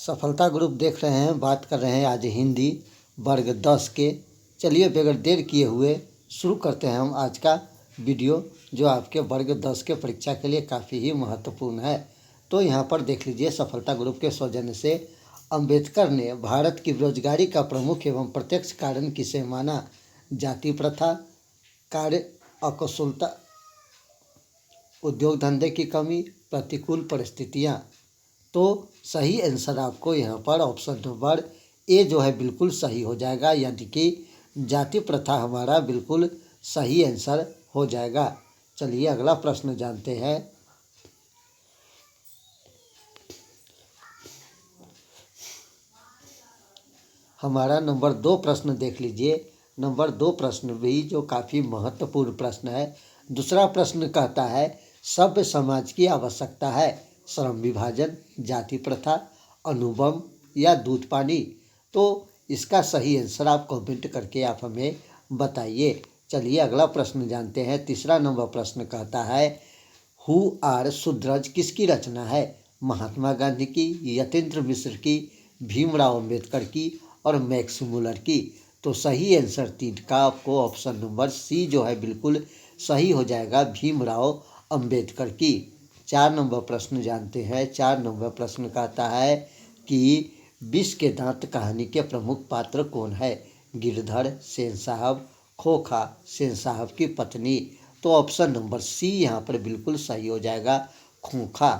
सफलता ग्रुप देख रहे हैं। बात कर रहे हैं आज हिंदी वर्ग 10 के। चलिए बगैर देर किए हुए शुरू करते हैं हम आज का वीडियो, जो आपके वर्ग 10 के परीक्षा के लिए काफ़ी ही महत्वपूर्ण है। तो यहाँ पर देख लीजिए, सफलता ग्रुप के सौजन्य से अंबेडकर ने भारत की बेरोजगारी का प्रमुख एवं प्रत्यक्ष कारण किसे माना? जाति प्रथा, कार्य अकुशलता, उद्योग धंधे की कमी, प्रतिकूल परिस्थितियाँ। तो सही आंसर आपको यहाँ पर ऑप्शन नंबर ए जो है बिल्कुल सही हो जाएगा, यानी कि जाति प्रथा हमारा बिल्कुल सही आंसर हो जाएगा। चलिए अगला प्रश्न जानते हैं। हमारा नंबर 2 प्रश्न देख लीजिए। नंबर 2 प्रश्न भी जो काफ़ी महत्वपूर्ण प्रश्न है। दूसरा प्रश्न कहता है, सभ्य समाज की आवश्यकता है श्रम विभाजन, जाति प्रथा, अनुबंध या दूध पानी। तो इसका सही आंसर आप कमेंट करके आप हमें बताइए। चलिए अगला प्रश्न जानते हैं। तीसरा नंबर प्रश्न कहता है, हु आर शूद्रज किसकी रचना है? महात्मा गांधी की, यतीन्द्र मिश्र की, भीमराव अम्बेडकर की और मैक्स मुलर की। तो सही आंसर 3 का आपको ऑप्शन नंबर सी जो है बिल्कुल सही हो जाएगा, भीमराव अम्बेडकर की। 4 नंबर प्रश्न जानते हैं। 4 नंबर प्रश्न कहता है कि विष के दांत कहानी के प्रमुख पात्र कौन है? गिरधर, सेन साहब, खोखा, सेन साहब की पत्नी। तो ऑप्शन नंबर सी यहाँ पर बिल्कुल सही हो जाएगा, खोखा।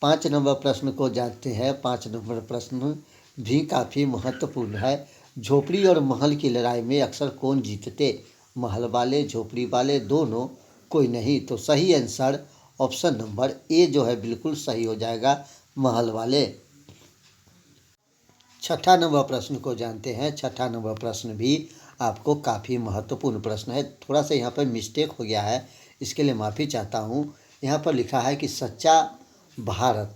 5 नंबर प्रश्न को जानते हैं। 5 नंबर प्रश्न भी काफ़ी महत्वपूर्ण है। झोपड़ी और महल की लड़ाई में अक्सर कौन जीतते? महल वाले, झोपड़ी वाले, दोनों, कोई नहीं। तो सही आंसर ऑप्शन नंबर ए जो है बिल्कुल सही हो जाएगा, महल वाले। 6ठा नंबर प्रश्न को जानते हैं। 6ठा नंबर प्रश्न भी आपको काफ़ी महत्वपूर्ण प्रश्न है। थोड़ा सा यहाँ पर मिस्टेक हो गया है, इसके लिए माफ़ी चाहता हूँ। यहाँ पर लिखा है कि सच्चा भारत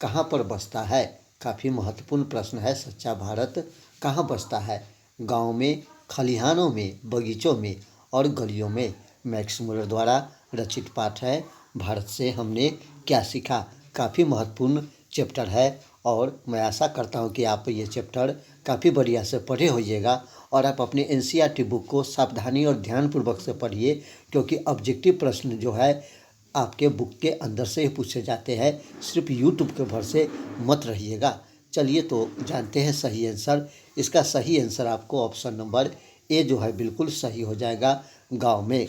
कहाँ पर बसता है? काफ़ी महत्वपूर्ण प्रश्न है। सच्चा भारत कहाँ बसता है? गाँव में, खलिहानों में, बगीचों में और गलियों में। मैक्स मुलर द्वारा रचित पाठ है, भारत से हमने क्या सीखा। काफ़ी महत्वपूर्ण चैप्टर है और मैं आशा करता हूँ कि आप ये चैप्टर काफ़ी बढ़िया से पढ़े होइएगा और आप अपने एनसीईआरटी बुक को सावधानी और ध्यानपूर्वक से पढ़िए, क्योंकि ऑब्जेक्टिव प्रश्न जो है आपके बुक के अंदर से ही पूछे जाते हैं। सिर्फ यूट्यूब के भर से मत रहिएगा। चलिए तो जानते हैं सही आंसर। इसका सही आंसर आपको ऑप्शन नंबर ए जो है बिल्कुल सही हो जाएगा, गाँव में।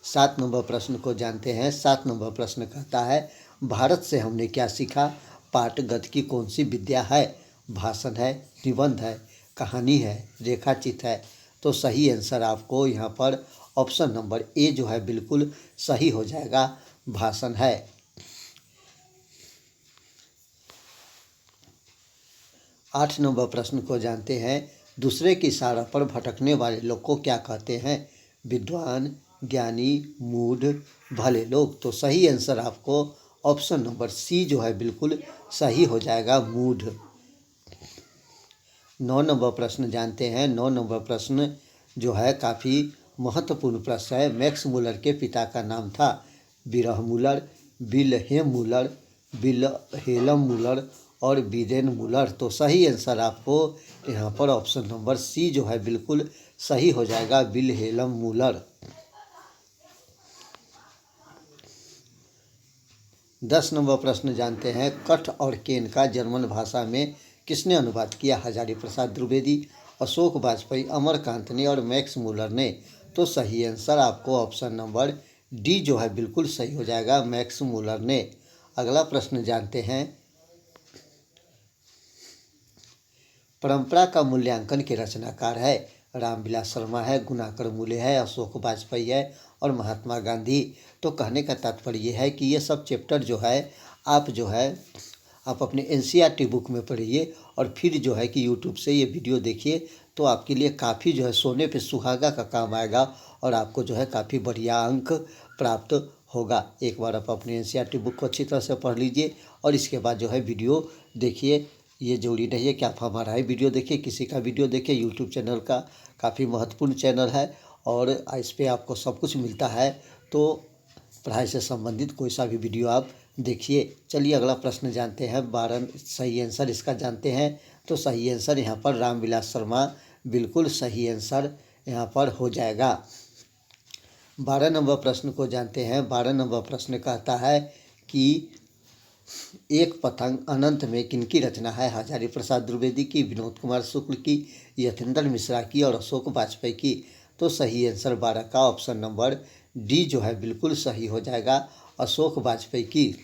7 नंबर प्रश्न को जानते हैं। 7 नंबर प्रश्न कहता है, भारत से हमने क्या सीखा? पाठ गद्य की कौन सी विद्या है? भाषण है, निबंध है, कहानी है, रेखाचित्र है। तो सही आंसर आपको यहाँ पर ऑप्शन नंबर ए जो है बिल्कुल सही हो जाएगा, भाषण है। 8 नंबर प्रश्न को जानते हैं। दूसरे की इशारा पर भटकने वाले लोग को क्या कहते हैं? विद्वान, ज्ञानी, मूढ़, भले लोग। तो सही आंसर आपको ऑप्शन नंबर सी जो है बिल्कुल सही हो जाएगा, मूढ़। 9 नंबर प्रश्न जानते हैं। 9 नंबर प्रश्न जो है काफ़ी महत्वपूर्ण प्रश्न है। मैक्स मुलर के पिता का नाम था विरह मुलर, विल्हेम मुलर, विल्हेल्म मुलर और विरेन मुलर। तो सही आंसर आपको यहाँ पर ऑप्शन नंबर सी जो है बिल्कुल सही हो जाएगा, विल्हेल्म मुलर। 10 नंबर प्रश्न जानते हैं। कठ और केन का जर्मन भाषा में किसने अनुवाद किया? हजारी प्रसाद द्विवेदी, अशोक वाजपेयी, अमरकांत ने और मैक्स मुलर ने। तो सही आंसर आपको ऑप्शन नंबर डी जो है बिल्कुल सही हो जाएगा, मैक्स मुलर ने। अगला प्रश्न जानते हैं। परंपरा का मूल्यांकन के रचनाकार है? रामविलास शर्मा है, गुणाकर मूले है, अशोक वाजपेयी है और महात्मा गांधी। तो कहने का तात्पर्य ये है कि ये सब चैप्टर जो है आप अपने एनसीईआरटी बुक में पढ़िए और फिर जो है कि यूट्यूब से ये वीडियो देखिए, तो आपके लिए काफ़ी जो है सोने पे सुहागा का काम आएगा और आपको जो है काफ़ी बढ़िया अंक प्राप्त होगा। एक बार आप अपने एनसीईआरटी बुक को अच्छी तरह से पढ़ लीजिए और इसके बाद जो है वीडियो देखिए। ये जरूरी नहीं है कि आप हमारा ही वीडियो देखिए, किसी का वीडियो देखिए। यूट्यूब चैनल का काफ़ी महत्वपूर्ण चैनल है और इस पर आपको सब कुछ मिलता है। तो पढ़ाई से संबंधित कोई सा भी वीडियो आप देखिए, चलिए अगला प्रश्न जानते हैं। 12 सही आंसर इसका जानते हैं। तो सही आंसर यहाँ पर रामविलास शर्मा बिल्कुल सही आंसर यहाँ पर हो जाएगा। 12 नंबर प्रश्न को जानते हैं। 12 नंबर प्रश्न कहता है कि एक पतंग अनंत में किनकी रचना है? हजारी प्रसाद द्विवेदी की, विनोद कुमार शुक्ल की, यतीन्द्र मिश्रा की और अशोक वाजपेयी की। तो सही आंसर 12 का ऑप्शन नंबर डी जो है बिल्कुल सही हो जाएगा, अशोक वाजपेयी की।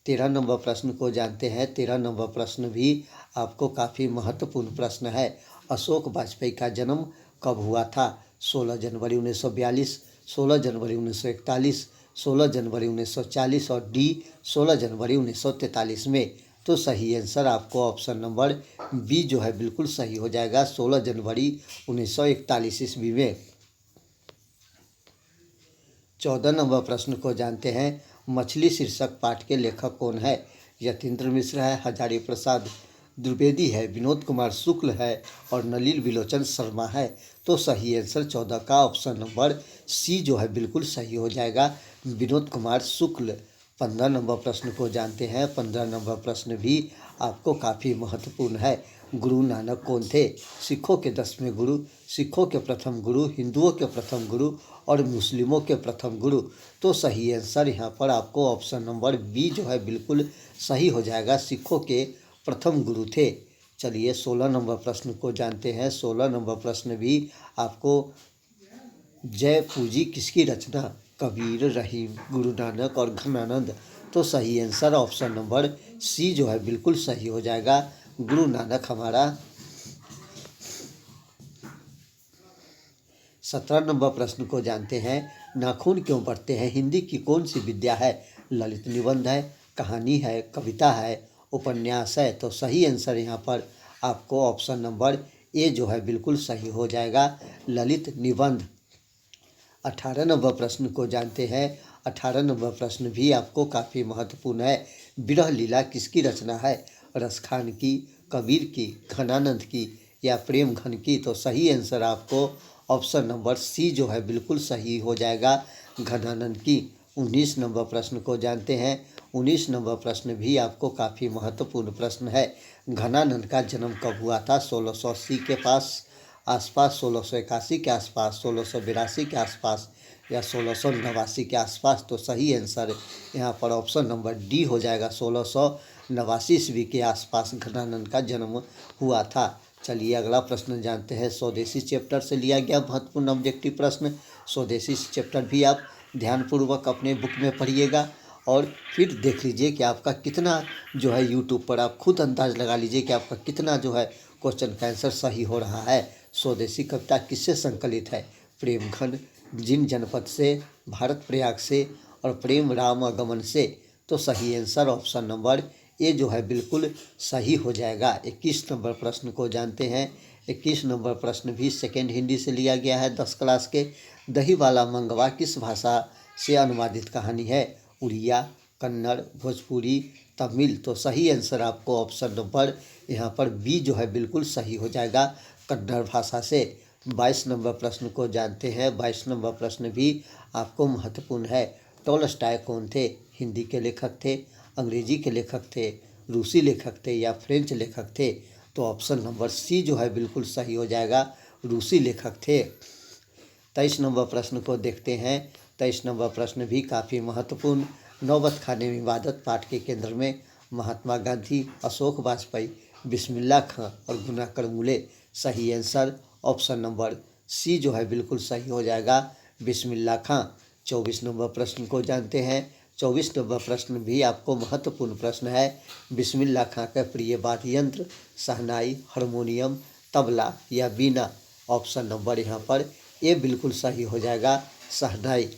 13 नंबर प्रश्न को जानते हैं। 13 नंबर प्रश्न भी आपको काफ़ी महत्वपूर्ण प्रश्न है। अशोक वाजपेयी का जन्म कब हुआ था? 16 जनवरी 1942, 16 जनवरी 1941, 16 जनवरी 1940 और डी 16 जनवरी 1943 में। तो सही आंसर आपको ऑप्शन नंबर बी जो है बिल्कुल सही हो जाएगा, 16 जनवरी 1941 ईस्वी में। 14 नंबर प्रश्न को जानते हैं। मछली शीर्षक पाठ के लेखक कौन है? यतीन्द्र मिश्र है, हजारी प्रसाद द्विवेदी है, विनोद कुमार शुक्ल है और नलिनी विलोचन शर्मा है। तो सही आंसर 14 का ऑप्शन नंबर सी जो है बिल्कुल सही हो जाएगा, विनोद कुमार शुक्ल। 15 नंबर प्रश्न को जानते हैं। 15 नंबर प्रश्न भी आपको काफ़ी महत्वपूर्ण है। गुरु नानक कौन थे? सिखों के 10वें गुरु, सिखों के प्रथम गुरु, हिंदुओं के प्रथम गुरु और मुस्लिमों के प्रथम गुरु। तो सही आंसर यहाँ पर आपको ऑप्शन नंबर बी जो है बिल्कुल सही हो जाएगा, सिखों के प्रथम गुरु थे। चलिए 16 नंबर प्रश्न को जानते हैं। 16 नंबर प्रश्न भी आपको जय पूजी किसकी रचना? कबीर, रहीम, गुरु नानक और घनानंद। तो सही आंसर ऑप्शन नंबर सी जो है बिल्कुल सही हो जाएगा, गुरु नानक हमारा। 17 नंबर प्रश्न को जानते हैं। नाखून क्यों बढ़ते हैं हिंदी की कौन सी विद्या है? ललित निबंध है, कहानी है, कविता है, उपन्यास है। तो सही आंसर यहाँ पर आपको ऑप्शन नंबर ए जो है बिल्कुल सही हो जाएगा, ललित निबंध। 18 नंबर प्रश्न को जानते हैं। 18 नंबर प्रश्न भी आपको काफ़ी महत्वपूर्ण है। विरह लीला किसकी रचना है? रसखान की, कबीर की, घनानंद की या प्रेम घन की। तो सही आंसर आपको ऑप्शन नंबर सी जो है बिल्कुल सही हो जाएगा, घनानंद की। 19 नंबर प्रश्न को जानते हैं। 19 नंबर प्रश्न भी आपको काफ़ी महत्वपूर्ण प्रश्न है। घनानंद का जन्म कब हुआ था? 1680 के आसपास, 1681 के आसपास, 1682 के आसपास या 1689 के आसपास। तो सही आंसर यहाँ पर ऑप्शन नंबर डी हो जाएगा, 1689 ईस्वी के आसपास घनानंद का जन्म हुआ था। चलिए अगला प्रश्न जानते हैं। स्वदेशी चैप्टर से लिया गया महत्वपूर्ण ऑब्जेक्टिव प्रश्न। स्वदेशी चैप्टर भी आप ध्यानपूर्वक अपने बुक में पढ़िएगा और फिर देख लीजिए कि आपका कितना जो है यूट्यूब पर आप खुद अंदाज लगा लीजिए कि आपका कितना जो है क्वेश्चन का आंसर सही हो रहा है। स्वदेशी कविता किससे संकलित है? प्रेमघन, जिन जनपद से, भारत प्रयाग से और प्रेम राम आगमन से। तो सही आंसर ऑप्शन नंबर ए जो है बिल्कुल सही हो जाएगा। 21 नंबर प्रश्न को जानते हैं। 21 नंबर प्रश्न भी सेकेंड हिंदी से लिया गया है 10 क्लास के। दही वाला मंगवा किस भाषा से अनुवादित कहानी है? उड़िया, कन्नड़, भोजपुरी, तमिल। तो सही आंसर आपको ऑप्शन नंबर यहाँ पर बी जो है बिल्कुल सही हो जाएगा, कन्नड़ भाषा से। 22 नंबर प्रश्न को जानते हैं। 22 नंबर प्रश्न भी आपको महत्वपूर्ण है। टॉलस्टॉय कौन थे? हिंदी के लेखक थे, अंग्रेजी के लेखक थे, रूसी लेखक थे या फ्रेंच लेखक थे? तो ऑप्शन नंबर सी जो है बिल्कुल सही हो जाएगा, रूसी लेखक थे। 23 नंबर प्रश्न को देखते हैं। 23 नंबर प्रश्न भी काफ़ी महत्वपूर्ण। नौबत खाने में इबादत पाठ के केंद्र में महात्मा गांधी, अशोक वाजपेयी, बिस्मिल्लाह खां और गुना करमुले। सही आंसर ऑप्शन नंबर सी जो है बिल्कुल सही हो जाएगा, बिस्मिल्लाह खां। 24 नंबर प्रश्न को जानते हैं। 24 नंबर प्रश्न भी आपको महत्वपूर्ण प्रश्न है। बिस्मिल्लाह खां का प्रिय वाद्य यंत्र शहनाई, हारमोनियम, तबला या बीना। ऑप्शन नंबर यहाँ पर ए बिल्कुल सही हो जाएगा, शहनाई।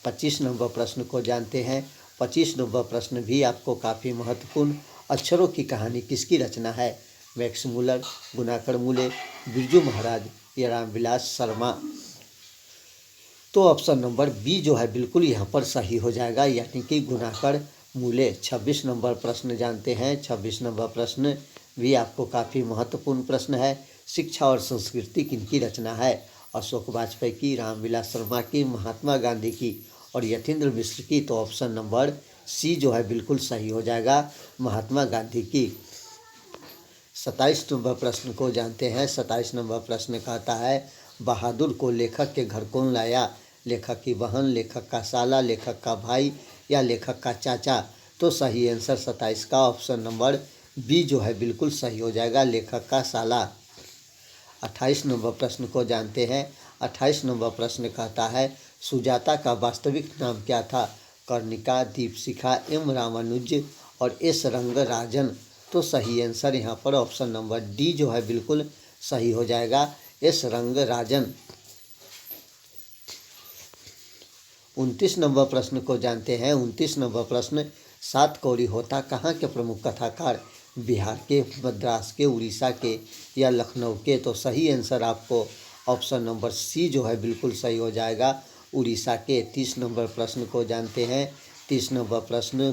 25 नंबर प्रश्न को जानते हैं। 25 नंबर प्रश्न भी आपको काफ़ी महत्वपूर्ण। अक्षरों की कहानी किसकी रचना है? मैक्स मुलर, गुनाकर मूले, बिरजू महाराज या रामविलास शर्मा। तो ऑप्शन नंबर बी जो है बिल्कुल यहाँ पर सही हो जाएगा, यानी कि गुनाकर मूले। 26 नंबर प्रश्न जानते हैं। 26 नंबर प्रश्न भी आपको काफ़ी महत्वपूर्ण प्रश्न है। शिक्षा और संस्कृति किनकी रचना है? अशोक वाजपेयी की, रामविलास शर्मा की, महात्मा गांधी की और यतीन्द्र मिश्र की। तो ऑप्शन नंबर सी जो है बिल्कुल सही हो जाएगा, महात्मा गांधी की। 27 नंबर प्रश्न को जानते हैं। 27 नंबर प्रश्न कहता है, बहादुर को लेखक के घर कौन लाया? लेखक की बहन, लेखक का साला, लेखक का भाई या लेखक का चाचा? तो सही आंसर 27 का ऑप्शन नंबर बी जो है बिल्कुल सही हो जाएगा, लेखक का साला। 28 नंबर प्रश्न को जानते हैं। 28 नंबर प्रश्न कहता है, सुजाता का वास्तविक नाम क्या था? कर्णिका, दीपशिखा, एम रामानुज और एस रंगराजन? तो सही आंसर यहाँ पर ऑप्शन नंबर डी जो है बिल्कुल सही हो जाएगा, एस रंगराजन। 29 नंबर प्रश्न को जानते हैं। 29 नंबर प्रश्न, सात कौड़ी होता कहाँ के प्रमुख कथाकार? बिहार के, मद्रास के, उड़ीसा के या लखनऊ के? तो सही आंसर आपको ऑप्शन नंबर सी जो है बिल्कुल सही हो जाएगा, उड़ीसा के। 30 नंबर प्रश्न को जानते हैं। 30 नंबर प्रश्न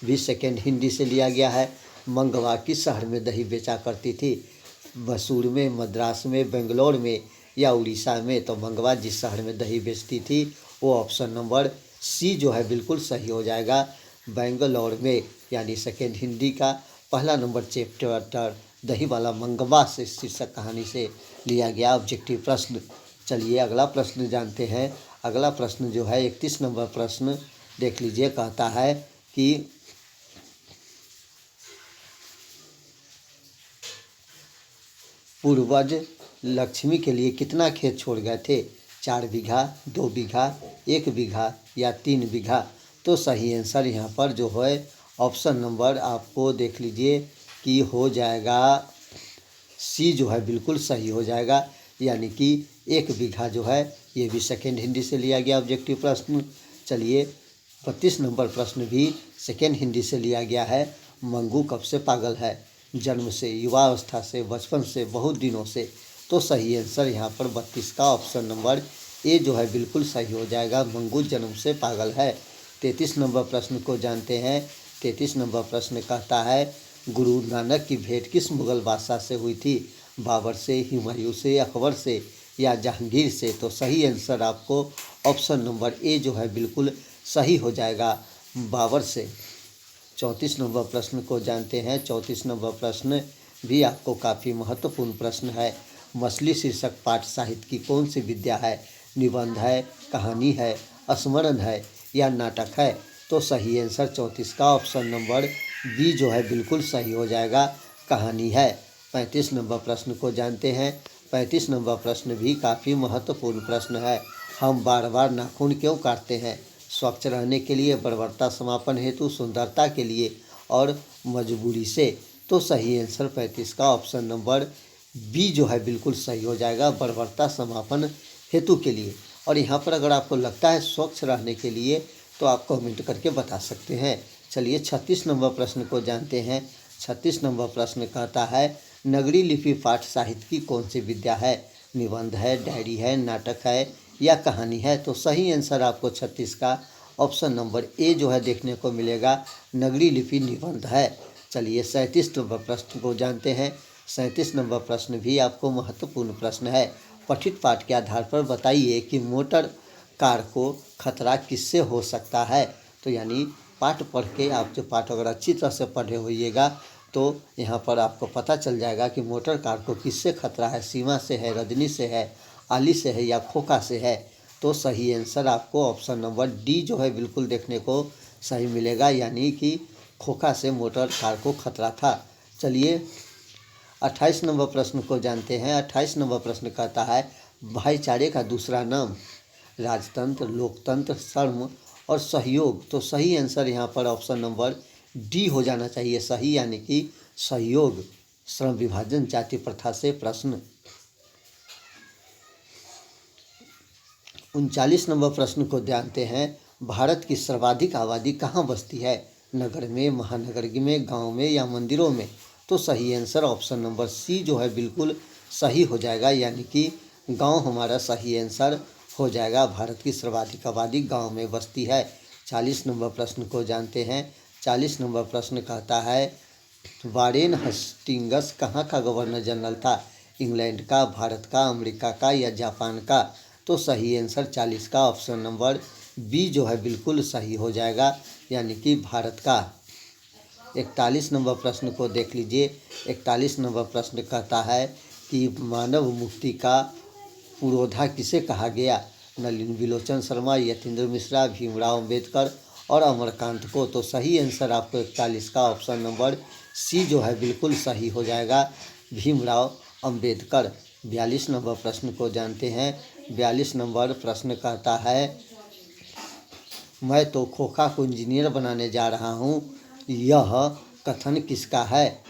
भी सेकेंड हिंदी से लिया गया है। मंगवा किस शहर में दही बेचा करती थी? मैसूर में, मद्रास में, बेंगलोर में या उड़ीसा में? तो मंगवा जिस शहर में दही बेचती थी वो ऑप्शन नंबर सी जो है बिल्कुल सही हो जाएगा, बेंगलोर में। यानी सेकेंड हिंदी का पहला नंबर चैप्टर दही वाला मंगवा से शीर्षक कहानी से लिया गया ऑब्जेक्टिव प्रश्न। चलिए अगला प्रश्न जानते हैं। अगला प्रश्न जो है 31 नंबर प्रश्न देख लीजिए, कहता है कि पूर्वज लक्ष्मी के लिए कितना खेत छोड़ गए थे? 4 बीघा, 2 बीघा, 1 बीघा या 3 बीघा? तो सही आंसर यहाँ पर जो है ऑप्शन नंबर आपको देख लीजिए कि हो जाएगा सी जो है बिल्कुल सही हो जाएगा, यानी कि 1 बीघा जो है। ये भी सेकेंड हिंदी से लिया गया ऑब्जेक्टिव प्रश्न। चलिए 32 नंबर प्रश्न भी सेकेंड हिंदी से लिया गया है। मंगू कब से पागल है? जन्म से, युवावस्था से, बचपन से, बहुत दिनों से? तो सही आंसर यहाँ पर 32 का ऑप्शन नंबर ए जो है बिल्कुल सही हो जाएगा, मंगू जन्म से पागल है। 33 नंबर प्रश्न को जानते हैं। 33 नंबर प्रश्न कहता है, गुरु नानक की भेंट किस मुगल बादशाह से हुई थी? बाबर से, हुमायूं से, अकबर से या जहांगीर से? तो सही आंसर आपको ऑप्शन नंबर ए जो है बिल्कुल सही हो जाएगा, बाबर से। 34 नंबर प्रश्न को जानते हैं। 34 नंबर प्रश्न भी आपको काफ़ी महत्वपूर्ण प्रश्न है। मछली शीर्षक पाठ साहित्य की कौन सी विद्या है? निबंध है, कहानी है, स्मरण है या नाटक है? तो सही आंसर 34 का ऑप्शन नंबर बी जो है बिल्कुल सही हो जाएगा, कहानी है। 35 नंबर प्रश्न को जानते हैं। 35 नंबर प्रश्न भी काफ़ी महत्वपूर्ण प्रश्न है। हम बार बार नाखून क्यों काटते हैं? स्वच्छ रहने के लिए, बर्बरता समापन हेतु, सुंदरता के लिए और मजबूरी से? तो सही आंसर 35 का ऑप्शन नंबर बी जो है बिल्कुल सही हो जाएगा, बर्बरता समापन हेतु के लिए। और यहाँ पर अगर आपको लगता है स्वच्छ रहने के लिए तो आप कमेंट करके बता सकते हैं। चलिए 36 नंबर प्रश्न को जानते हैं। 36 नंबर प्रश्न कहता है, नगरी लिपि पाठ साहित्य की कौन सी विद्या है? निबंध है, डायरी है, नाटक है या कहानी है? तो सही आंसर आपको 36 का ऑप्शन नंबर ए जो है देखने को मिलेगा, नगरी लिपि निबंध है। चलिए 37 नंबर प्रश्न को जानते हैं। 37 नंबर प्रश्न भी आपको महत्वपूर्ण प्रश्न है। पठित पाठ के आधार पर बताइए कि मोटर कार को खतरा किससे हो सकता है? तो यानी पाठ पढ़ के आप जो पाठ अगर अच्छी तरह से पढ़े होइएगा तो यहाँ पर आपको पता चल जाएगा कि मोटर कार को किससे खतरा है। सीमा से है, रजनी से है, आली से है या खोखा से है? तो सही आंसर आपको ऑप्शन नंबर डी जो है बिल्कुल देखने को सही मिलेगा, यानी कि खोखा से मोटर कार को खतरा था। चलिए 28 नंबर प्रश्न को जानते हैं। 28 नंबर प्रश्न कहता है, भाईचारे का दूसरा नाम? राजतंत्र, लोकतंत्र, श्रम और सहयोग? तो सही आंसर यहाँ पर ऑप्शन नंबर डी हो जाना चाहिए सही, यानी कि सहयोग। श्रम विभाजन, जाति प्रथा से प्रश्न। 39 नंबर प्रश्न को जानते हैं। भारत की सर्वाधिक आबादी कहाँ बसती है? नगर में, महानगर में, गांव में या मंदिरों में? तो सही आंसर ऑप्शन नंबर सी जो है बिल्कुल सही हो जाएगा, यानी कि गांव हमारा सही आंसर हो जाएगा। भारत की सर्वाधिक आबादी गांव में बसती है। 40 नंबर प्रश्न को जानते हैं। 40 नंबर प्रश्न कहता है, वारेन हस्टिंगस कहाँ का गवर्नर जनरल था? इंग्लैंड का, भारत का, अमेरिका का या जापान का? तो सही आंसर 40 का ऑप्शन नंबर बी जो है बिल्कुल सही हो जाएगा, यानी कि भारत का। 41 नंबर प्रश्न को देख लीजिए। 41 नंबर प्रश्न कहता है कि मानव मुक्ति का पुरोधा किसे कहा गया? नलिनी बिलोचन शर्मा, यतीन्द्र मिश्रा, भीमराव अम्बेडकर और अमरकांत को। तो सही आंसर आपको 41 का ऑप्शन नंबर सी जो है बिल्कुल सही हो जाएगा, भीमराव अम्बेडकर। 42 नंबर प्रश्न को जानते हैं। 42 नंबर प्रश्न कहता है, मैं तो खोखा को इंजीनियर बनाने जा रहा हूँ, यह कथन किसका है?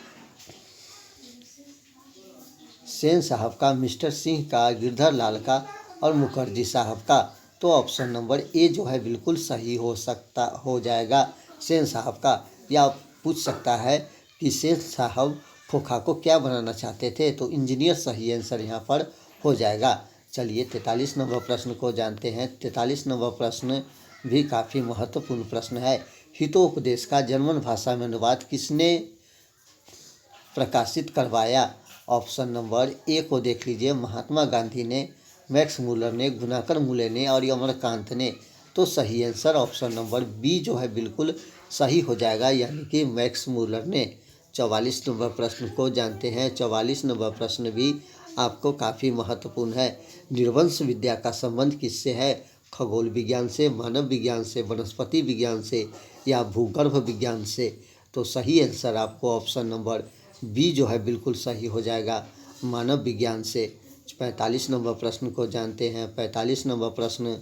सेन साहब का, मिस्टर सिंह का, गिरधर लाल का और मुखर्जी साहब का। तो ऑप्शन नंबर ए जो है बिल्कुल सही हो जाएगा, सेन साहब का। या पूछ सकता है कि सेन साहब खोखा को क्या बनाना चाहते थे, तो इंजीनियर सही आंसर यहाँ पर हो जाएगा। चलिए 43 नंबर प्रश्न को जानते हैं। 43 नंबर प्रश्न भी काफ़ी महत्वपूर्ण प्रश्न है। हितोपदेश का जर्मन भाषा में अनुवाद किसने प्रकाशित करवाया? ऑप्शन नंबर ए को देख लीजिए, महात्मा गांधी ने, मैक्स मूलर ने, गुनाकर मूले ने और अमरकांत ने। तो सही आंसर ऑप्शन नंबर बी जो है बिल्कुल सही हो जाएगा, यानी कि मैक्स मूलर ने। 44 नंबर प्रश्न को जानते हैं। 44 नंबर प्रश्न भी आपको काफ़ी महत्वपूर्ण है। निर्वंश विद्या का संबंध किससे है? खगोल विज्ञान से, मानव विज्ञान से, वनस्पति विज्ञान से या भूगर्भ विज्ञान से? तो सही आंसर आपको ऑप्शन नंबर बी जो है बिल्कुल सही हो जाएगा, मानव विज्ञान से। 45 नंबर प्रश्न को जानते हैं। 45 नंबर प्रश्न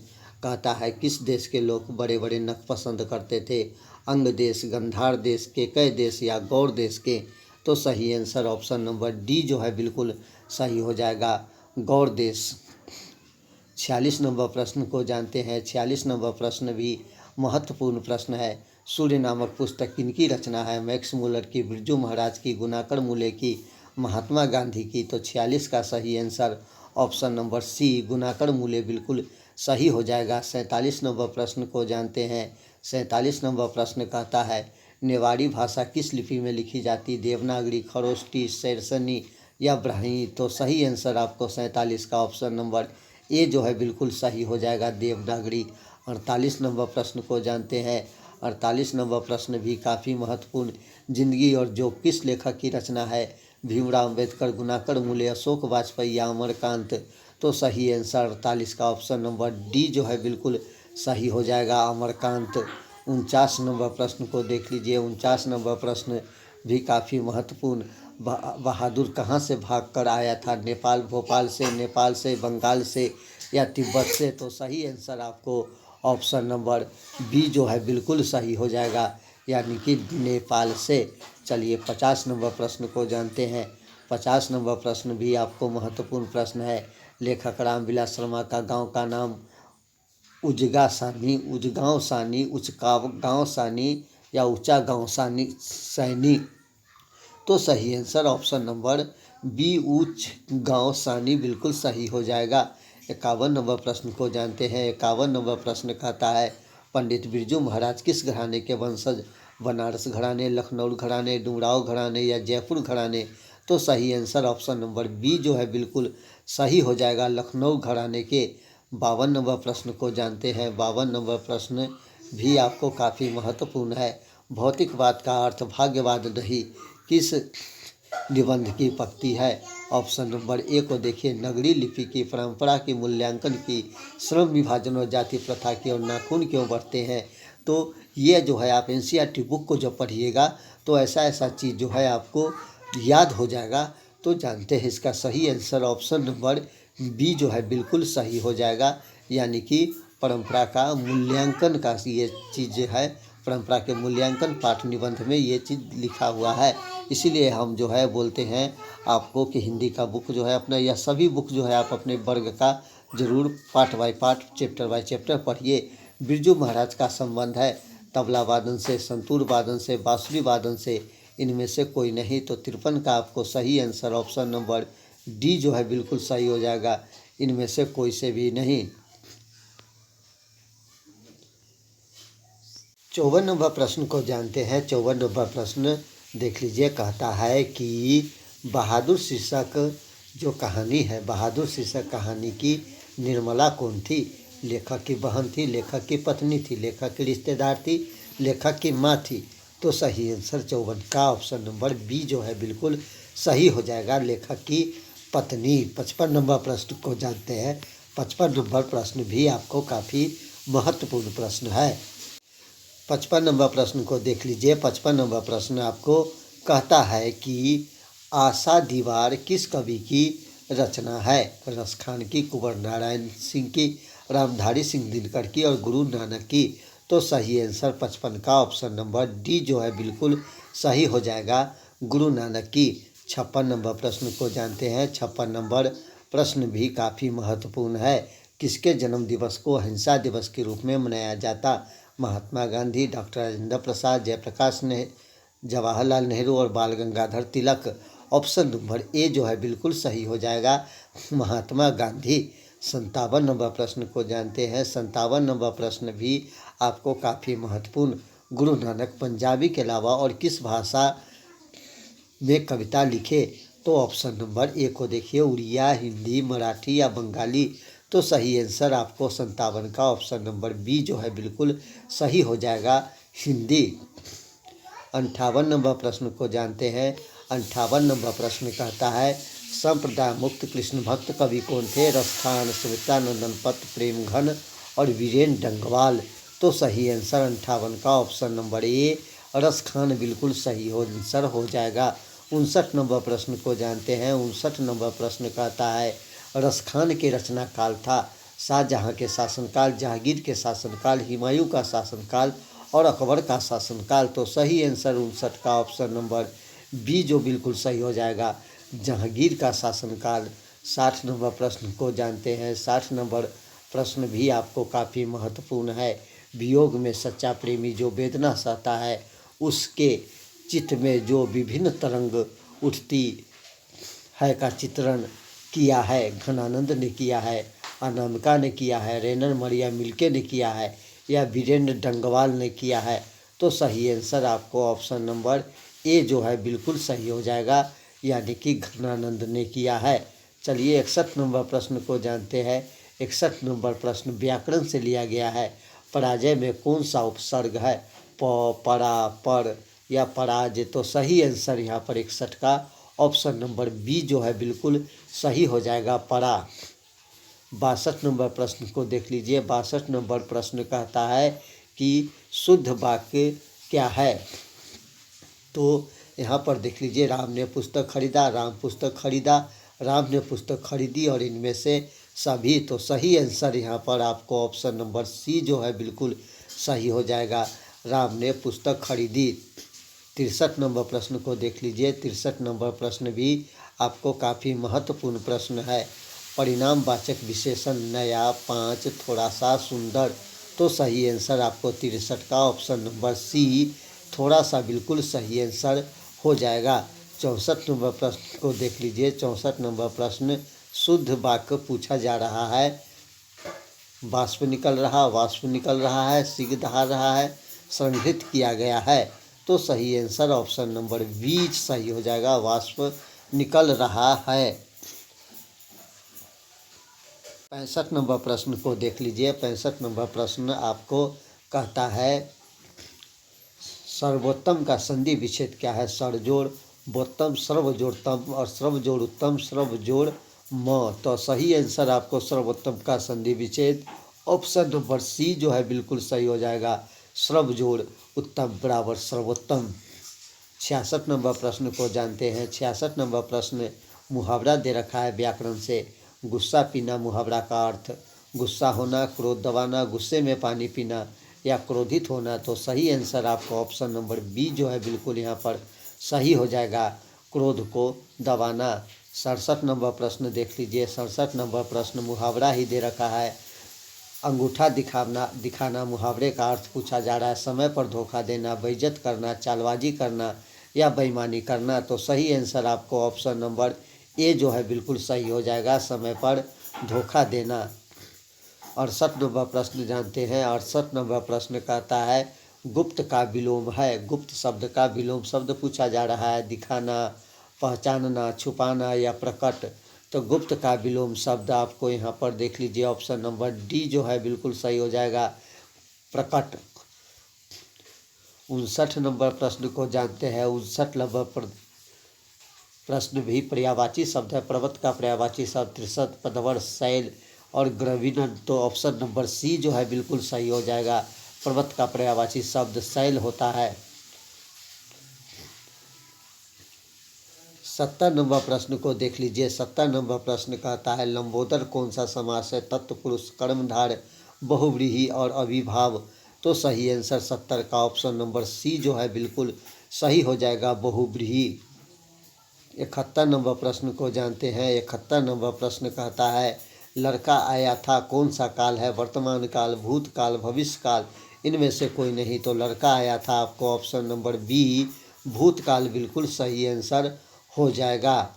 कहता है, किस देश के लोग बड़े बड़े नख पसंद करते थे? अंग देश, गंधार देश, केकय देश या गौड़ देश के? तो सही आंसर ऑप्शन नंबर डी जो है बिल्कुल सही हो जाएगा, गौड़ देश। 46 नंबर प्रश्न को जानते हैं। 46 नंबर प्रश्न भी महत्वपूर्ण प्रश्न है। सूर्य नामक पुस्तक किनकी रचना है? मैक्स मूलर की, बिरजू महाराज की, गुनाकर मूले की, महात्मा गांधी की? तो 46 का सही आंसर ऑप्शन नंबर सी, गुनाकर मूले बिल्कुल सही हो जाएगा। 47 नंबर प्रश्न को जानते हैं। 47 नंबर प्रश्न कहता है, नेवाड़ी भाषा किस लिपि में लिखी जाती? देवनागरी, खरोष्टी, शैरसनी या ब्राह्मी? तो सही आंसर आपको 47 का ऑप्शन नंबर ए जो है बिल्कुल सही हो जाएगा, देवनागरी। 48 नंबर प्रश्न को जानते हैं। 48 नंबर प्रश्न भी काफ़ी महत्वपूर्ण, जिंदगी और जोग किस लेखक की रचना है? भीमराव अम्बेडकर, गुनाकर मूले, अशोक वाजपेयी या अमरकांत? तो सही आंसर 48 का ऑप्शन नंबर डी जो है बिल्कुल सही हो जाएगा, अमरकांत। 49 नंबर प्रश्न को देख लीजिए। 49 नंबर प्रश्न भी काफ़ी महत्वपूर्ण, बहादुर कहाँ से भाग कर आया था? नेपाल, भोपाल से, नेपाल से, बंगाल से या तिब्बत से? तो सही आंसर आपको ऑप्शन नंबर बी जो है बिल्कुल सही हो जाएगा, यानी कि नेपाल से। चलिए 50 नंबर प्रश्न को जानते हैं। 50 नंबर प्रश्न भी आपको महत्वपूर्ण प्रश्न है। लेखक रामविलास शर्मा का गांव का नाम उजगा सानी, उजगांव सानी, उचकागांव सानी या ऊंचा गांव सानी सैनी? तो सही आंसर ऑप्शन नंबर बी, ऊंच गांव सानी बिल्कुल सही हो जाएगा। 51 नंबर प्रश्न को जानते हैं। 51 नंबर प्रश्न कहता है, पंडित बिरजू महाराज किस घराने के वंशज? बनारस घराने, लखनऊ घराने, डुमराव घराने या जयपुर घराने? तो सही आंसर ऑप्शन नंबर बी जो है बिल्कुल सही हो जाएगा, लखनऊ घराने के। 52 नंबर प्रश्न को जानते हैं। 52 नंबर प्रश्न भी आपको काफ़ी महत्वपूर्ण है। भौतिकवाद का अर्थ भाग्यवाद नहीं किस निबंध की पक्ति है? ऑप्शन नंबर ए को देखिए, नगरी लिपि की, परंपरा की, मूल्यांकन की, श्रम विभाजन और जाति प्रथा की और नाखून क्यों बढ़ते हैं? तो ये जो है आप एनसीईआरटी बुक को जब पढ़िएगा तो ऐसा चीज़ जो है आपको याद हो जाएगा। तो जानते हैं इसका सही आंसर ऑप्शन नंबर बी जो है बिल्कुल सही हो जाएगा, यानी कि परंपरा का मूल्यांकन का ये चीज़ है, परंपरा के मूल्यांकन पाठ निबंध में ये चीज़ लिखा हुआ है। इसीलिए हम जो है बोलते हैं आपको कि हिंदी का बुक जो है अपना, या सभी बुक जो है आप अपने वर्ग का ज़रूर part by part, chapter by chapter पढ़िए। बिरजू महाराज का संबंध है तबला वादन से, संतूर वादन से, बांसुरी वादन से, इनमें से कोई नहीं। तो 53 का आपको सही आंसर ऑप्शन नंबर डी जो है बिल्कुल सही हो जाएगा, इनमें से कोई से भी नहीं। 54 नंबर प्रश्न को जानते हैं। 54 नंबर प्रश्न देख लीजिए, कहता है कि बहादुर शीर्षक जो कहानी है, बहादुर शीर्षक कहानी की निर्मला कौन थी? लेखक की बहन थी, लेखक की पत्नी थी, लेखक की रिश्तेदार थी, लेखक की माँ थी। तो सही आंसर 54 का ऑप्शन नंबर बी जो है बिल्कुल सही हो जाएगा, लेखक की पत्नी। 55 नंबर प्रश्न को जानते हैं। 55 नंबर प्रश्न भी आपको काफ़ी महत्वपूर्ण प्रश्न है। 55 नंबर प्रश्न को देख लीजिए। 55 नंबर प्रश्न आपको कहता है कि आशा दीवार किस कवि की रचना है? रसखान की, कुंवर नारायण सिंह की, रामधारी सिंह दिनकर की और गुरु नानक की। तो सही आंसर 55 का ऑप्शन नंबर डी जो है बिल्कुल सही हो जाएगा, गुरु नानक की। 56 नंबर प्रश्न को जानते हैं। 56 नंबर प्रश्न भी काफ़ी महत्वपूर्ण है। किसके जन्म दिवस को अहिंसा दिवस के रूप में मनाया जाता? महात्मा गांधी, डॉक्टर राजेंद्र प्रसाद, जयप्रकाश जवाहरलाल नेहरू और बाल Gangadhar Tilak. Option number A जो है बिल्कुल सही हो जाएगा, महात्मा गांधी। 57 नंबर प्रश्न को जानते हैं। 57 नंबर प्रश्न भी आपको काफ़ी महत्वपूर्ण। गुरु नानक पंजाबी के अलावा और किस भाषा में कविता लिखे? तो ऑप्शन नंबर ए को देखिए, उड़िया, हिंदी, मराठी या बंगाली। तो सही आंसर आपको 57 का ऑप्शन नंबर बी जो है बिल्कुल सही हो जाएगा, हिंदी। 58 नंबर प्रश्न को जानते हैं। 58 नंबर प्रश्न कहता है संप्रदाय मुक्त कृष्ण भक्त कवि कौन थे? रसखान, सुमित्रा नंदन पत, प्रेम घन और वीरेन डंगवाल। तो सही आंसर 58 का ऑप्शन नंबर ए रसखान बिल्कुल सही आंसर हो जाएगा। 59 नंबर प्रश्न को जानते हैं। 59 नंबर प्रश्न कहता है रसखान के रचना काल था शाहजहाँ के शासनकाल, जहांगीर के शासनकाल, हुमायूं का शासनकाल और अकबर का शासनकाल। तो सही आंसर 59 का ऑप्शन नंबर बी जो बिल्कुल सही हो जाएगा, जहांगीर का शासनकाल। 60 नंबर प्रश्न को जानते हैं। 60 नंबर प्रश्न भी आपको काफ़ी महत्वपूर्ण है। वियोग में सच्चा प्रेमी जो वेदना सहता है, उसके चित्त में जो विभिन्न तरंग उठती है का चित्रण किया है घनानंद ने किया है, अनामिका ने किया है, रेनर मरिया मिल्के ने किया है या वीरेंद्र डंगवाल ने किया है? तो सही आंसर आपको ऑप्शन नंबर ए जो है बिल्कुल सही हो जाएगा, यानी कि घनानंद ने किया है। चलिए 61 नंबर प्रश्न को जानते हैं। 61 नंबर प्रश्न व्याकरण से लिया गया है। पराजय में कौन सा उपसर्ग है? प, परा, पर या पराजय? तो सही आंसर यहाँ पर 61 का ऑप्शन नंबर बी जो है बिल्कुल सही हो जाएगा, परा। 62 नंबर प्रश्न को देख लीजिए। 62 नंबर प्रश्न कहता है कि शुद्ध वाक्य क्या है? तो यहाँ पर देख लीजिए, राम ने पुस्तक खरीदा, राम पुस्तक खरीदा, राम ने पुस्तक खरीदी और इनमें से सभी। तो सही आंसर यहाँ पर आपको ऑप्शन नंबर सी जो है बिल्कुल सही हो जाएगा, राम ने पुस्तक खरीदी। 63 नंबर प्रश्न को देख लीजिए। 63 नंबर प्रश्न भी आपको काफ़ी महत्वपूर्ण प्रश्न है। परिणामवाचक विशेषण नया, 5, थोड़ा सा, सुंदर। तो सही आंसर आपको 63 का ऑप्शन नंबर सी थोड़ा सा बिल्कुल सही आंसर हो जाएगा। 64 नंबर प्रश्न को देख लीजिए। 64 नंबर प्रश्न शुद्ध वाक्य पूछा जा रहा है। वाष्प निकल रहा है, सिग दहा रहा है, संघृत किया गया है। तो सही आंसर ऑप्शन नंबर बी सही हो जाएगा, वाष्प निकल रहा है। 65 नंबर प्रश्न को देख लीजिए। 65 नंबर प्रश्न आपको कहता है सर्वोत्तम का संधि विच्छेद क्या है? सरजोड़, बोत्तम, सर्वजोड़तम और सर्वजोड़ उत्तम, सर्वजोड़ म। तो सही आंसर आपको सर्वोत्तम का संधि विच्छेद ऑप्शन नंबर सी जो है बिल्कुल सही हो जाएगा, सर्वजोड़ उत्तम बराबर सर्वोत्तम। 66 नंबर प्रश्न को जानते हैं। 66 नंबर प्रश्न मुहावरा दे रखा है व्याकरण से। गुस्सा पीना मुहावरा का अर्थ, गुस्सा होना, क्रोध दबाना, गुस्से में पानी पीना या क्रोधित होना। तो सही आंसर आपको ऑप्शन नंबर बी जो है बिल्कुल यहाँ पर सही हो जाएगा, क्रोध को दबाना। 67 नंबर प्रश्न देख लीजिए। 67 नंबर प्रश्न मुहावरा ही दे रखा है। अंगूठा दिखाना मुहावरे का अर्थ पूछा जा रहा है। समय पर धोखा देना, बेइज्जत करना, चालबाजी करना या बेईमानी करना। तो सही आंसर आपको ऑप्शन नंबर ए जो है बिल्कुल सही हो जाएगा, समय पर धोखा देना। 68 नंबर प्रश्न जानते हैं। 68 नंबर प्रश्न कहता है गुप्त का विलोम है। गुप्त शब्द का विलोम शब्द पूछा जा रहा है। दिखाना, पहचानना, छुपाना या प्रकट। तो गुप्त का विलोम शब्द आपको यहाँ पर देख लीजिए, ऑप्शन नंबर डी जो है बिल्कुल सही हो जाएगा, प्रकट। 59 नंबर प्रश्न को जानते हैं। 59 नंबर प्रश्न भी पर्यायवाची शब्द है। पर्वत का पर्यायवाची शब्द त्रिशत, पदवर, शैल और ग्रविनन। तो ऑप्शन नंबर सी जो है बिल्कुल सही हो जाएगा। पर्वत का पर्यायवाची शब्द शैल होता है। 70 नंबर प्रश्न को देख लीजिए। 70 नंबर प्रश्न कहता है लंबोदर कौन सा समास है? तत्पुरुष, कर्मधारय, बहुव्रीहि और अविभाव। तो सही आंसर 70 का ऑप्शन नंबर सी जो है बिल्कुल सही हो जाएगा, बहुव्रीहि। 71 नंबर प्रश्न को जानते हैं। 71 नंबर प्रश्न कहता है लड़का आया था कौन सा काल है? वर्तमान काल, भूतकाल, भविष्य काल। इनमें से कोई नहीं। तो लड़का आया था आपको ऑप्शन नंबर बी, भूतकाल बिल्कुल सही आंसर हो जाएगा।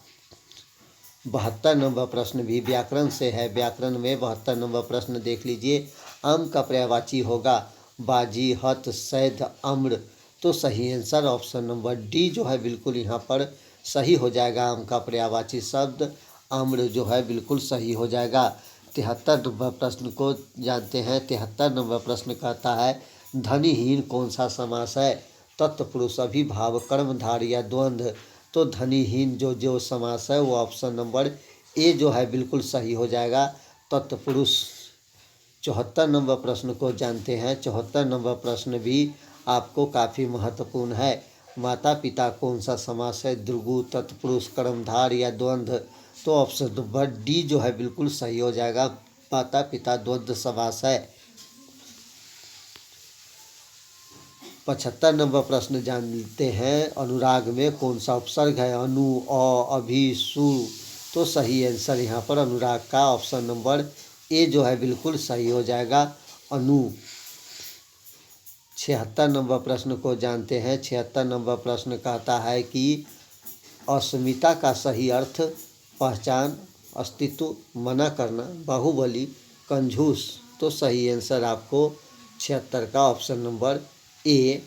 72 नंबर प्रश्न भी व्याकरण से है। व्याकरण में 72 नंबर प्रश्न देख लीजिए। आम का पर्यायवाची होगा बाजी, हत, सैध, अम्र। तो सही आंसर ऑप्शन नंबर डी जो है बिल्कुल यहाँ पर सही हो जाएगा। आम का पर्यायवाची शब्द आम्र जो है बिल्कुल सही हो जाएगा। 73 नंबर प्रश्न को जानते हैं। 73 नंबर प्रश्न कहता है धनीहीन कौन सा समास है? तत्पुरुष, अभिभाव, कर्मधारय या द्वंद्व। तो धनीहीन जो समास है वो ऑप्शन नंबर ए जो है बिल्कुल सही हो जाएगा, तत्पुरुष। 74 नंबर प्रश्न को जानते हैं। 74 नंबर प्रश्न भी आपको काफ़ी महत्वपूर्ण है। माता पिता कौन सा समास है? द्विगु, तत्पुरुष, कर्मधार या द्वंद्व। तो ऑप्शन नंबर डी जो है बिल्कुल सही हो जाएगा, माता पिता द्वंद्व समास है। 75 नंबर प्रश्न जानते हैं अनुराग में कौन सा उपसर्ग है? अनु, अ, अभि, सु। तो सही आंसर यहाँ पर अनुराग का ऑप्शन नंबर ए जो है बिल्कुल सही हो जाएगा, अनु। 76 नंबर प्रश्न को जानते हैं। 76 नंबर प्रश्न कहता है कि अस्मिता का सही अर्थ पहचान, अस्तित्व, मना करना, बाहुबली, कंजूस। तो सही आंसर आपको 76 का ऑप्शन नंबर ए,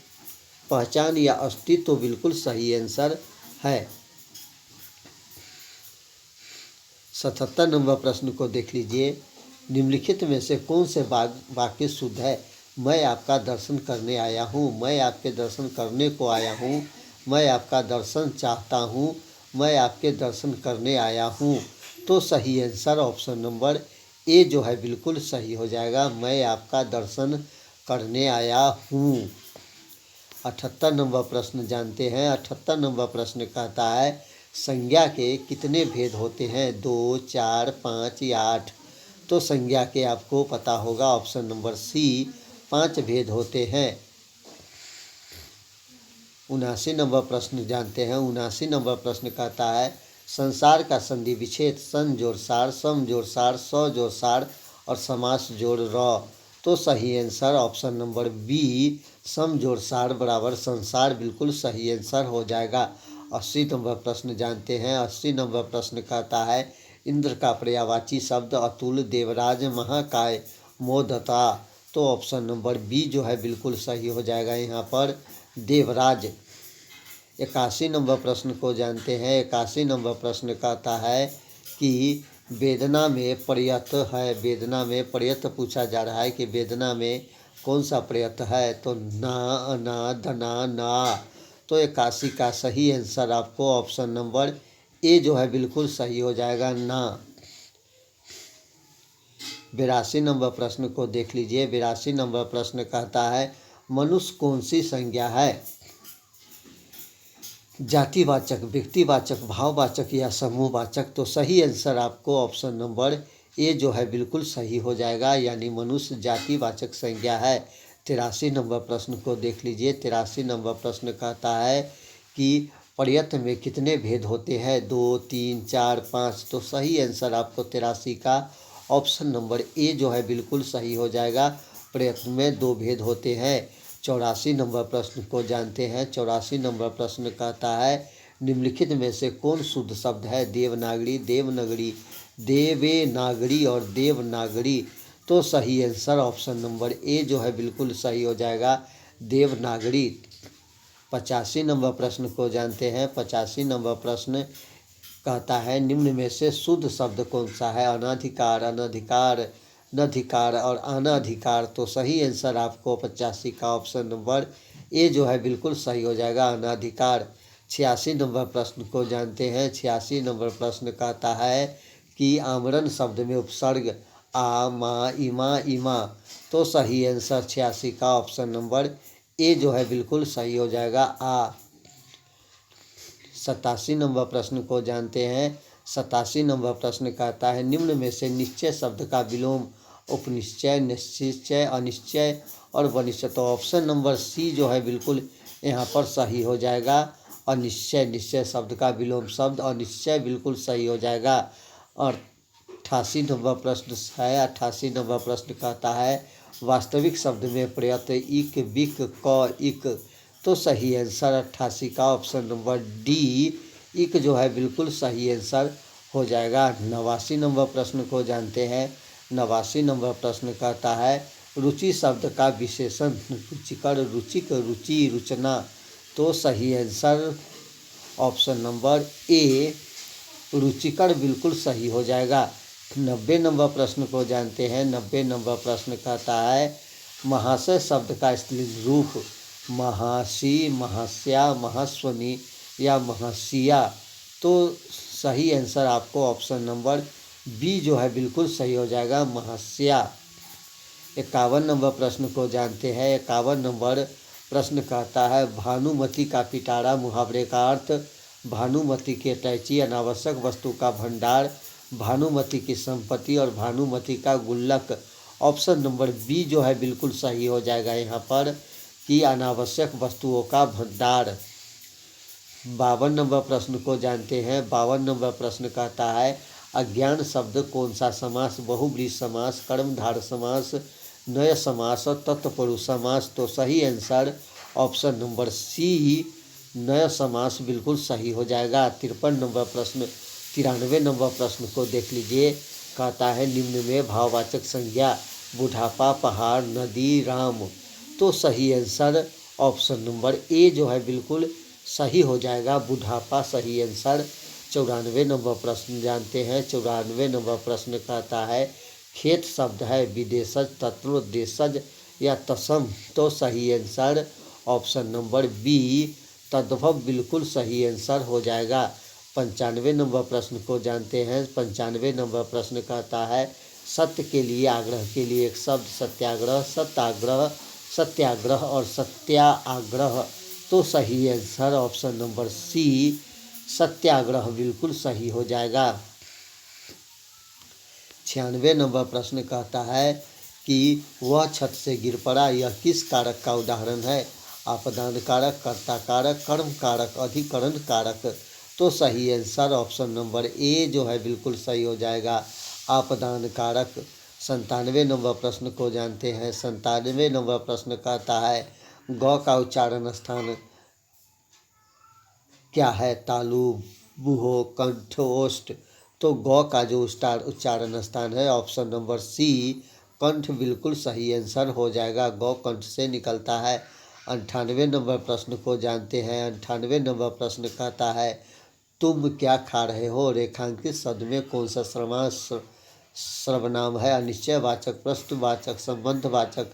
पहचान या अस्तित्व बिल्कुल सही आंसर है। 77 नंबर प्रश्न को देख लीजिए। निम्नलिखित में से कौन से वाक्य शुद्ध है? मैं आपका दर्शन करने आया हूँ, मैं आपके दर्शन करने को आया हूँ, मैं आपका दर्शन चाहता हूँ, मैं आपके दर्शन करने आया हूँ। तो सही आंसर ऑप्शन नंबर ए जो है बिल्कुल सही हो जाएगा, मैं आपका दर्शन करने आया हूँ। 78 नंबर प्रश्न जानते हैं। 78 नंबर प्रश्न कहता है संज्ञा के कितने भेद होते हैं? 2, 4, 5 या 8। तो संज्ञा के आपको पता होगा, ऑप्शन नंबर सी 5 भेद होते हैं। 79 नंबर प्रश्न जानते हैं। 79 नंबर प्रश्न कहता है संसार का संधि विच्छेद सन जोड़ सार, सम जोड़ सार, स जोड़ सार और समास जोड़ र। तो सही आंसर ऑप्शन नंबर बी, सम जोड़ सार बराबर संसार बिल्कुल सही आंसर हो जाएगा। 80 नंबर प्रश्न जानते हैं। 80 नंबर प्रश्न कहता है इंद्र का पर्यायवाची शब्द अतुल, देवराज, महाकाय, मोदता। तो ऑप्शन नंबर बी जो है बिल्कुल सही हो जाएगा यहाँ पर, देवराज। 81 नंबर प्रश्न को जानते हैं। 81 नंबर प्रश्न कहता है कि वेदना में प्रयत है, वेदना में प्रयत पूछा जा रहा है कि वेदना में कौन सा प्रयत है? तो ना, अना, धना, ना। तो 81 का सही आंसर आपको ऑप्शन नंबर ए जो है बिल्कुल सही हो जाएगा, ना। 82 नंबर प्रश्न को देख लीजिए। 82 नंबर प्रश्न कहता है मनुष्य कौन सी संज्ञा है? जातिवाचक, व्यक्तिवाचक, भाववाचक या समूहवाचक। तो सही आंसर आपको ऑप्शन नंबर ए जो है बिल्कुल सही हो जाएगा, यानी मनुष्य जातिवाचक संज्ञा है। 83 नंबर प्रश्न को देख लीजिए। 83 नंबर प्रश्न कहता है कि प्रयत्न में कितने भेद होते हैं? 2, 3, 4, 5। तो सही आंसर आपको 83 का ऑप्शन नंबर ए जो है बिल्कुल सही हो जाएगा, प्रयत्न में 2 भेद होते हैं। 84 नंबर प्रश्न को जानते हैं। 84 नंबर प्रश्न कहता है निम्नलिखित में से कौन शुद्ध शब्द है? देवनागरी, देवनगरी, देवेनागरी और देवनागरी। तो सही आंसर ऑप्शन नंबर ए जो है बिल्कुल सही हो जाएगा, देवनागरी। 85 नंबर प्रश्न को जानते हैं। 85 नंबर प्रश्न कहता है निम्न में से शुद्ध शब्द कौन सा है? अनाधिकार, अनधिकार, नधिकार और अनाधिकार। तो सही आंसर आपको 85 का ऑप्शन नंबर ए जो है बिल्कुल सही हो जाएगा, अनाधिकार। 86 नंबर प्रश्न को जानते हैं। 86 नंबर प्रश्न कहता है कि आमरण शब्द में उपसर्ग आ, मा, इमा, इमा। तो सही आंसर 86 का ऑप्शन नंबर ए जो है बिल्कुल सही हो जाएगा, आ। 87 नंबर प्रश्न को जानते हैं। 87 नंबर प्रश्न कहता है निम्न में से निश्चय शब्द का विलोम उपनिश्चय, निश्चय, अनिश्चय और वनिश्चय। तो ऑप्शन नंबर सी जो है बिल्कुल यहाँ पर सही हो जाएगा, अनिश्चय। निश्चय शब्द का विलोम शब्द अनिश्चय बिल्कुल सही हो जाएगा। और 88 नंबर प्रश्न है। 88 नंबर प्रश्न कहता है वास्तविक शब्द में प्रयत इक, बिक, क, इक। तो सही आंसर 88 का ऑप्शन नंबर डी, इक जो है बिल्कुल सही आंसर हो जाएगा। 89 नंबर प्रश्न को जानते हैं। 89 नंबर प्रश्न कहता है रुचि शब्द का विशेषण रुचिकर, रुचिक, रुचि, रुचना। तो सही आंसर ऑप्शन नंबर ए, रुचिकर बिल्कुल सही हो जाएगा। 90 नंबर प्रश्न को जानते हैं। 90 नंबर प्रश्न कहता है महाशय शब्द का स्त्रीलिंग रूप महासी, महास्या, महास्वनी या महासिया। तो सही आंसर आपको ऑप्शन नंबर बी जो है बिल्कुल सही हो जाएगा, महास्या। 51 नंबर प्रश्न को जानते हैं। 51 नंबर प्रश्न कहता है भानुमति का पिटारा मुहावरे का अर्थ भानुमति के टैची, अनावश्यक वस्तु का भंडार, भानुमति की संपत्ति और भानुमति का गुल्लक। ऑप्शन नंबर बी जो है बिल्कुल सही हो जाएगा यहाँ पर कि अनावश्यक वस्तुओं का भंडार। 52 नंबर प्रश्न को जानते हैं। 52 नंबर प्रश्न कहता है अज्ञान शब्द कौन सा समास बहुब्रीहि समास, कर्मधारय समास, नय समास और तत्पुरुष समास। तो सही आंसर ऑप्शन नंबर सी, नय समास बिल्कुल सही हो जाएगा। 53 नंबर प्रश्न 93 नंबर प्रश्न को देख लीजिए। कहता है निम्न में भाववाचक संज्ञा बुढ़ापा, पहाड़, नदी, राम। तो सही आंसर ऑप्शन नंबर ए जो है बिल्कुल सही हो जाएगा, बुढ़ापा सही आंसर। 94 नंबर प्रश्न जानते हैं। 94 नंबर प्रश्न कहता है खेत शब्द है विदेशज, तत्वोद्देशज या तसम। तो सही आंसर ऑप्शन नंबर बी, तद्भव बिल्कुल सही आंसर हो जाएगा। 95 नंबर प्रश्न को जानते हैं। 95 नंबर प्रश्न कहता है सत्य के लिए आग्रह के लिए एक शब्द सत्याग्रह, सत्याग्रह, सत्याग्रह और सत्याग्रह। तो सही आंसर ऑप्शन नंबर सी, सत्याग्रह बिल्कुल सही हो जाएगा। 96 नंबर प्रश्न कहता है कि वह छत से गिर पड़ा, यह किस कारक का उदाहरण है? आपदान कारक, कर्ता कारक, कर्म कारक, अधिकरण कारक। तो सही आंसर ऑप्शन नंबर ए जो है बिल्कुल सही हो जाएगा, आपदान कारक। 97 नंबर प्रश्न को जानते हैं। 97 नंबर प्रश्न कहता है गौ का उच्चारण स्थान क्या है? तालु, बुहो, कंठ, ओष्ठ। तो गौ का जो उच्चारण स्थान है ऑप्शन नंबर सी, कंठ बिल्कुल सही आंसर हो जाएगा, गौ कंठ से निकलता है। 98 नंबर प्रश्न को जानते हैं। 98 नंबर प्रश्न कहता है तुम क्या खा रहे हो? रेखांकित शब्द में कौन सा सर्वनाम है? अनिश्चयवाचक, प्रश्नवाचक, संबंधवाचक,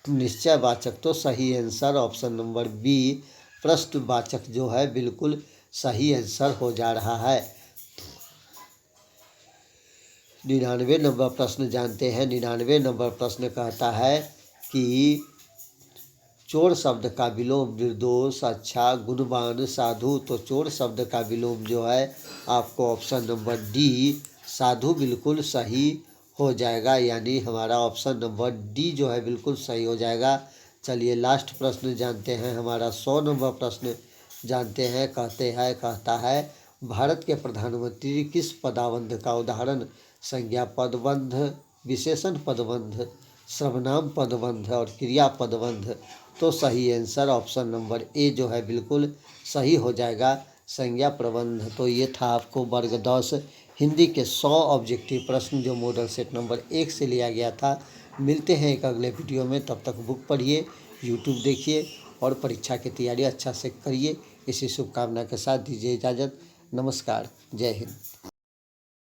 निश्चयवाचक। तो सही आंसर ऑप्शन नंबर बी, प्रश्नवाचक जो है बिल्कुल सही आंसर हो जा रहा है। 99 नंबर प्रश्न जानते हैं। 99 नंबर प्रश्न कहता है कि चोर शब्द का विलोम निर्दोष, अच्छा, गुणवान, साधु। तो चोर शब्द का विलोम जो है आपको ऑप्शन नंबर डी, साधु बिल्कुल सही हो जाएगा, यानी हमारा ऑप्शन नंबर डी जो है बिल्कुल सही हो जाएगा। चलिए लास्ट प्रश्न जानते हैं, हमारा 100 नंबर प्रश्न जानते हैं। कहता है भारत के प्रधानमंत्री किस पदबंध का उदाहरण? संज्ञा पदबंध, विशेषण पदबंध, सर्वनाम पदबंध और क्रिया पदबंध। तो सही आंसर ऑप्शन नंबर ए जो है बिल्कुल सही हो जाएगा, संज्ञा प्रबंध। तो ये था आपको वर्ग 10 हिंदी के 100 ऑब्जेक्टिव प्रश्न जो मॉडल सेट नंबर 1 से लिया गया था। मिलते हैं एक अगले वीडियो में, तब तक बुक पढ़िए, यूट्यूब देखिए और परीक्षा की तैयारी अच्छा से करिए। इसी शुभकामना के साथ दीजिए इजाज़त। नमस्कार, जय हिंद।